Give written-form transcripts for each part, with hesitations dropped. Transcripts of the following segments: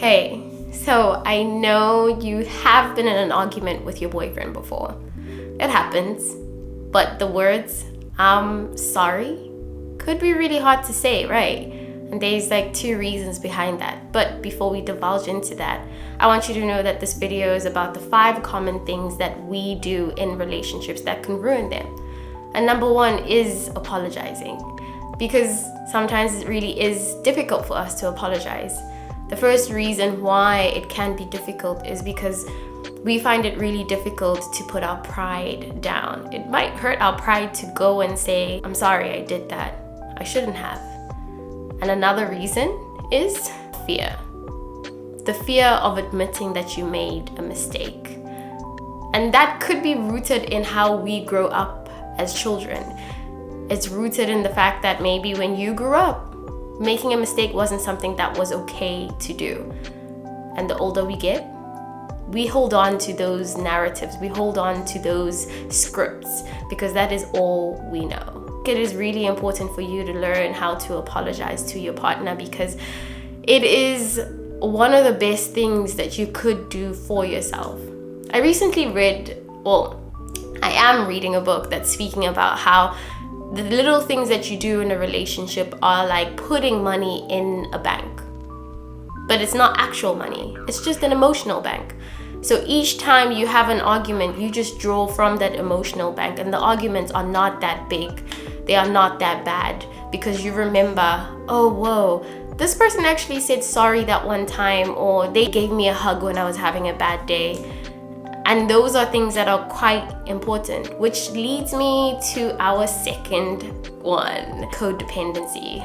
Hey, so I know you have been in an argument with your boyfriend before. It happens, but the words, I'm sorry, could be really hard to say, right? And there's like two reasons behind that. But before we divulge into that, I want you to know that this video is about the 5 common things that we do in relationships that can ruin them. And number 1 is apologizing, because sometimes it really is difficult for us to apologize. The first reason why it can be difficult is because we find it really difficult to put our pride down. It might hurt our pride to go and say, I'm sorry, I did that. I shouldn't have. And another reason is fear. The fear of admitting that you made a mistake. And that could be rooted in how we grow up as children. It's rooted in the fact that maybe when you grew up, making a mistake wasn't something that was okay to do. And the older we get, we hold on to those narratives, we hold on to those scripts, because that is all we know. It is really important for you to learn how to apologize to your partner, because it is one of the best things that you could do for yourself. I recently I am reading a book that's speaking about how the little things that you do in a relationship are like putting money in a bank. But it's not actual money. It's just an emotional bank. So each time you have an argument, you just draw from that emotional bank, and the arguments are not that big. They are not that bad, because you remember, oh, whoa, this person actually said sorry that one time, or they gave me a hug when I was having a bad day. And those are things that are quite important, which leads me to our second one, codependency.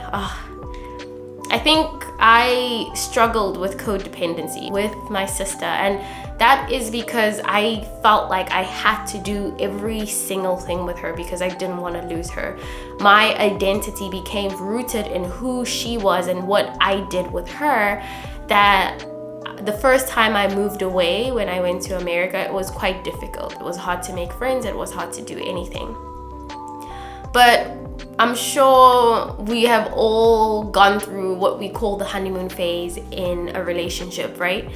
I think I struggled with codependency with my sister, and that is because I felt like I had to do every single thing with her because I didn't want to lose her. My identity became rooted in who she was and what I did with her, that the first time I moved away when I went to America, it was quite difficult. It was hard to make friends, it was hard to do anything. But I'm sure we have all gone through what we call the honeymoon phase in a relationship, right?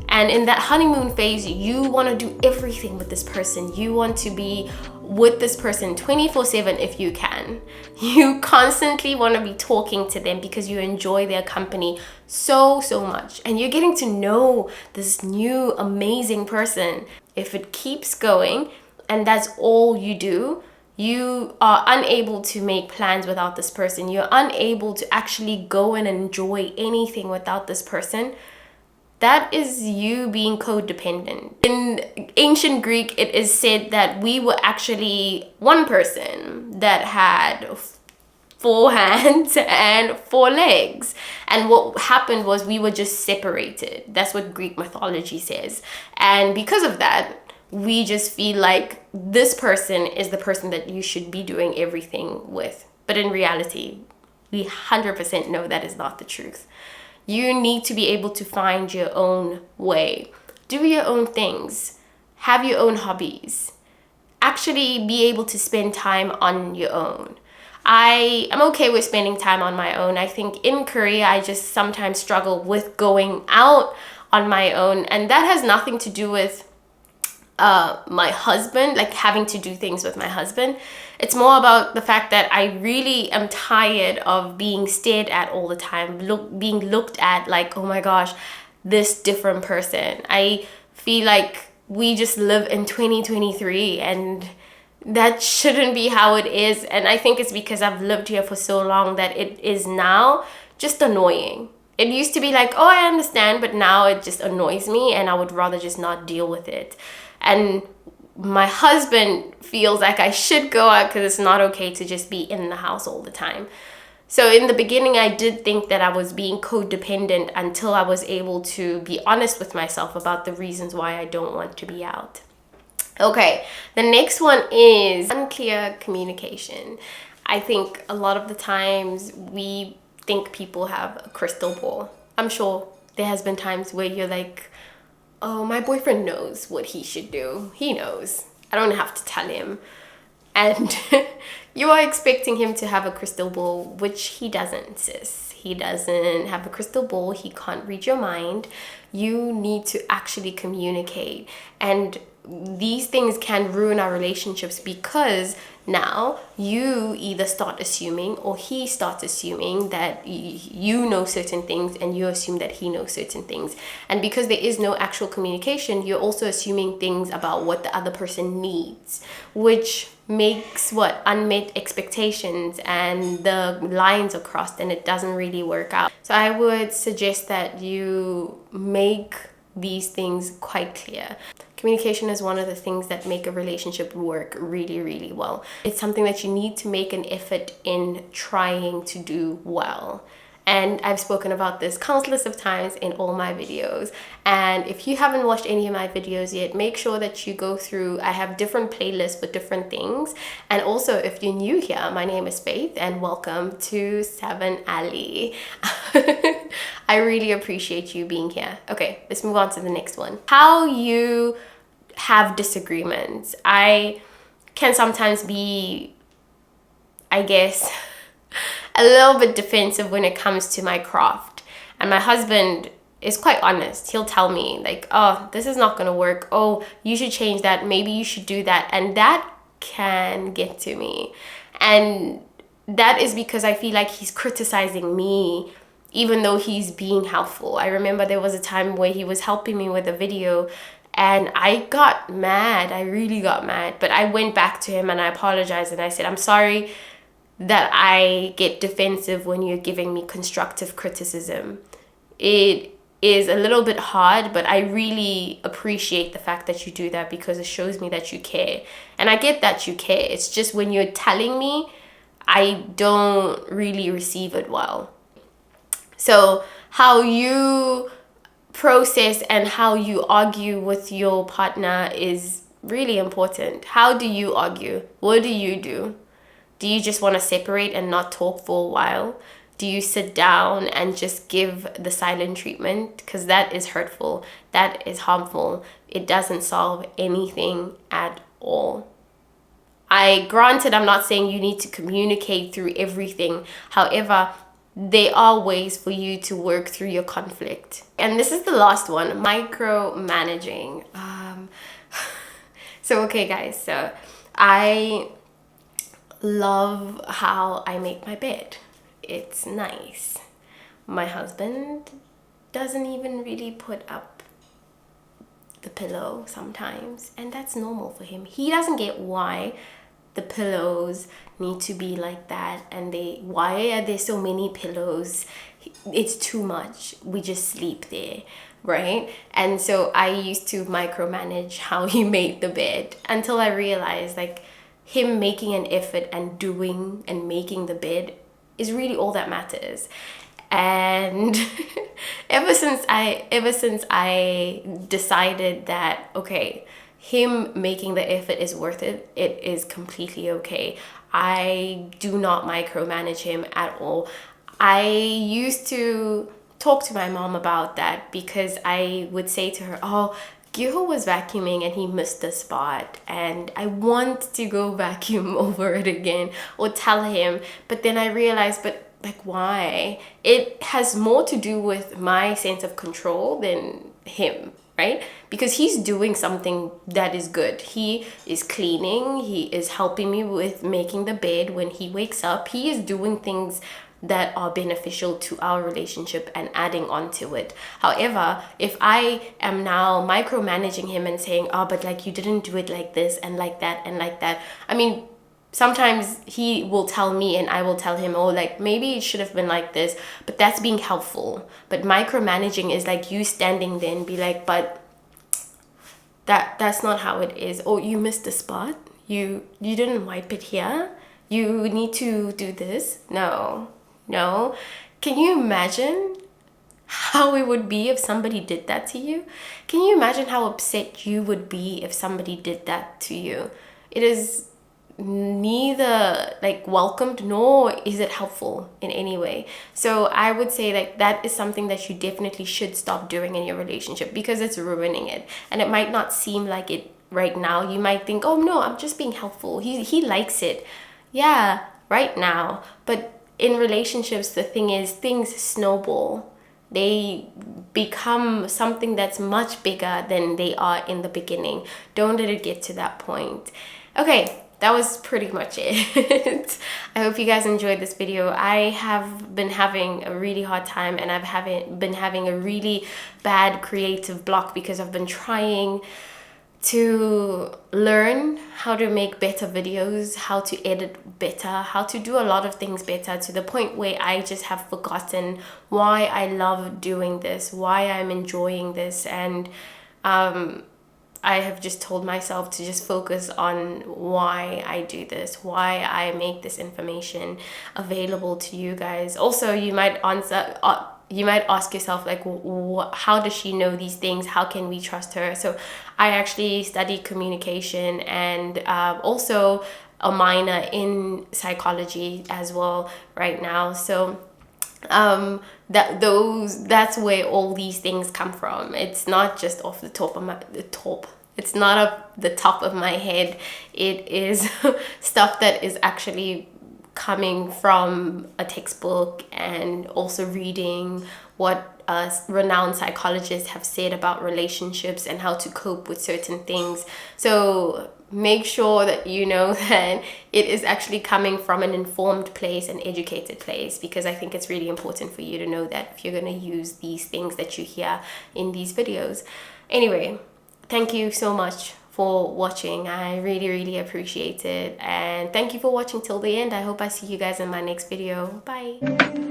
And in that honeymoon phase, you want to do everything with this person. You want to be with this person 24/7 if you can. You constantly want to be talking to them because you enjoy their company so much. And you're getting to know this new amazing person. If it keeps going and that's all you do, you are unable to make plans without this person. You're unable to actually go and enjoy anything without this person. That is you being codependent. In ancient Greek, it is said that we were actually one person that had 4 hands and 4 legs. And what happened was we were just separated. That's what Greek mythology says. And because of that, we just feel like this person is the person that you should be doing everything with. But in reality, we 100% know that is not the truth. You need to be able to find your own way. Do your own things. Have your own hobbies. Actually be able to spend time on your own. I am okay with spending time on my own. I think in Korea, I just sometimes struggle with going out on my own. And that has nothing to do with my husband, like having to do things with my husband. It's more about the fact that I really am tired of being stared at all the time, being looked at like, oh my gosh, this different person. I feel like we just live in 2023 and that shouldn't be how it is. And I think it's because I've lived here for so long that it is now just annoying. It used to be like, oh, I understand, but now it just annoys me and I would rather just not deal with it. And my husband feels like I should go out because it's not okay to just be in the house all the time. So in the beginning, I did think that I was being codependent until I was able to be honest with myself about the reasons why I don't want to be out. Okay, the next one is unclear communication. I think a lot of the times we think people have a crystal ball. I'm sure there has been times where you're like, oh, my boyfriend knows what he should do. He knows. I don't have to tell him. And you are expecting him to have a crystal ball, which he doesn't, sis. He doesn't have a crystal ball. He can't read your mind. You need to actually communicate. And these things can ruin our relationships because now you either start assuming or he starts assuming that you know certain things and you assume that he knows certain things. And because there is no actual communication, you're also assuming things about what the other person needs, which makes unmet expectations, and the lines are crossed and it doesn't really work out. So I would suggest that you make these things quite clear. Communication is one of the things that make a relationship work really, really well. It's something that you need to make an effort in trying to do well. And I've spoken about this countless of times in all my videos. And if you haven't watched any of my videos yet, make sure that you go through. I have different playlists for different things. And also, if you're new here, my name is Faith and welcome to 7 Alley. I really appreciate you being here. Okay, let's move on to the next one. How you have disagreements. I can sometimes be, I guess, a little bit defensive when it comes to my craft. And my husband is quite honest. He'll tell me like, oh, this is not going to work. Oh, you should change that. Maybe you should do that. And that can get to me. And that is because I feel like he's criticizing me, even though he's being helpful. I remember there was a time where he was helping me with a video and I got mad. I really got mad. But I went back to him and I apologized and I said, I'm sorry that I get defensive when you're giving me constructive criticism. It is a little bit hard, but I really appreciate the fact that you do that because it shows me that you care. And I get that you care. It's just when you're telling me, I don't really receive it well. So how you process and how you argue with your partner is really important. How do you argue? What do you do? Do you just want to separate and not talk for a while? Do you sit down and just give the silent treatment? Because that is hurtful. That is harmful. It doesn't solve anything at all. Granted, I'm not saying you need to communicate through everything. However, there are ways for you to work through your conflict. And this is the last one, micromanaging. Okay guys, so I love how I make my bed. It's nice. My husband doesn't even really put up the pillow sometimes, and that's normal for him. He doesn't get why the pillows need to be like that and why are there so many pillows. It's too much. We just sleep there, right? And so I used to micromanage how he made the bed until I realized like him making an effort and doing and making the bed is really all that matters. And ever since I decided that, okay, him making the effort is worth it, it is completely okay. I do not micromanage him at all. I used to talk to my mom about that because I would say to her, oh, Gyo was vacuuming and he missed the spot and I want to go vacuum over it again, or tell him. But then I realized, but like, why? It has more to do with my sense of control than him, right? Because he's doing something that is good. He is cleaning, he is helping me with making the bed when he wakes up. He is doing things that are beneficial to our relationship and adding on to it. However, if I am now micromanaging him and saying, oh, but like you didn't do it like this and like that and like that. I mean, sometimes he will tell me and I will tell him, oh, like maybe it should have been like this, but that's being helpful. But micromanaging is like you standing there and be like, but that's not how it is. Oh, you missed the spot. You didn't wipe it here. You need to do this. No. Can you imagine how it would be if somebody did that to you? Can you imagine how upset you would be if somebody did that to you? It is neither like welcomed nor is it helpful in any way. So I would say like that is something that you definitely should stop doing in your relationship because it's ruining it. And it might not seem like it right now. You might think, oh no, I'm just being helpful. He likes it. Yeah, right now. But in relationships, the thing is, things snowball. They become something that's much bigger than they are in the beginning. Don't let it get to that point. Okay, that was pretty much it. I hope you guys enjoyed this video. I have been having a really hard time, and been having a really bad creative block because I've been trying to learn how to make better videos, how to edit better, how to do a lot of things better, to the point where I just have forgotten why I love doing this, why I'm enjoying this. And I have just told myself to just focus on why I do this, why I make this information available to you guys. Also, you might ask yourself, like, how does she know these things? How can we trust her? So I actually study communication, and also a minor in psychology as well right now. So that's where all these things come from. It's not just off the top of it's not up the top of my head. It is stuff that is actually coming from a textbook, and also reading what renowned psychologists have said about relationships and how to cope with certain things. So make sure that you know that it is actually coming from an informed place, an educated place, because I think it's really important for you to know that if you're going to use these things that you hear in these videos. Anyway, thank you so much for watching. I really appreciate it, and thank you for watching till the end. I hope I see you guys in my next video. Bye.